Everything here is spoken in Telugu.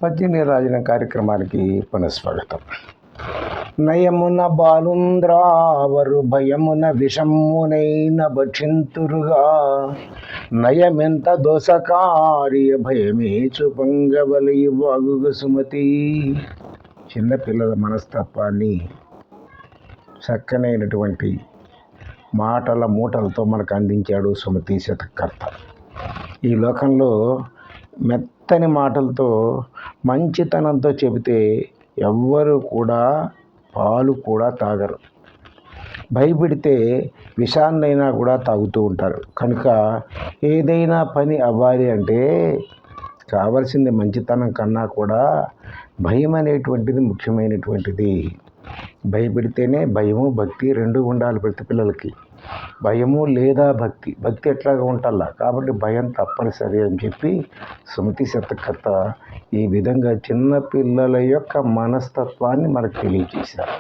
పద్మిని రాజన కార్యక్రమానికి పునఃస్వాగతం. నయమున బాలుంద్రావరు భయమున విషమునైన భక్షింతురుగా నయమెంత దోసకార్య భయమే చూపంగవలయి వాగుగ సుమతి. చిన్నపిల్లల మనస్తత్వాన్ని చక్కనైనటువంటి మాటల మూటలతో మనకు అందించాడు సుమతి శతకర్త. ఈ లోకంలో మెత్తని మాటలతో మంచితనంతో చెబితే ఎవ్వరు కూడా పాలు కూడా తాగరు. భయపెడితే విషాన్నైనా కూడా తాగుతూ ఉంటారు. కనుక ఏదైనా పని అవ్వాలి అంటే కావలసింది మంచితనం కన్నా కూడా భయం అనేటువంటిది ముఖ్యమైనటువంటిది. భయపెడితేనే భయము భక్తి రెండు ఉండాలి ప్రతి పిల్లలకి. భయము లేదా భక్తి ఎట్లాగా ఉండాలా. కాబట్టి భయం తప్పనిసరి అని చెప్పి సుమతి శతకర్త ఈ విధంగా చిన్నపిల్లల యొక్క మనస్తత్వాన్ని మనకు తెలియజేశారు.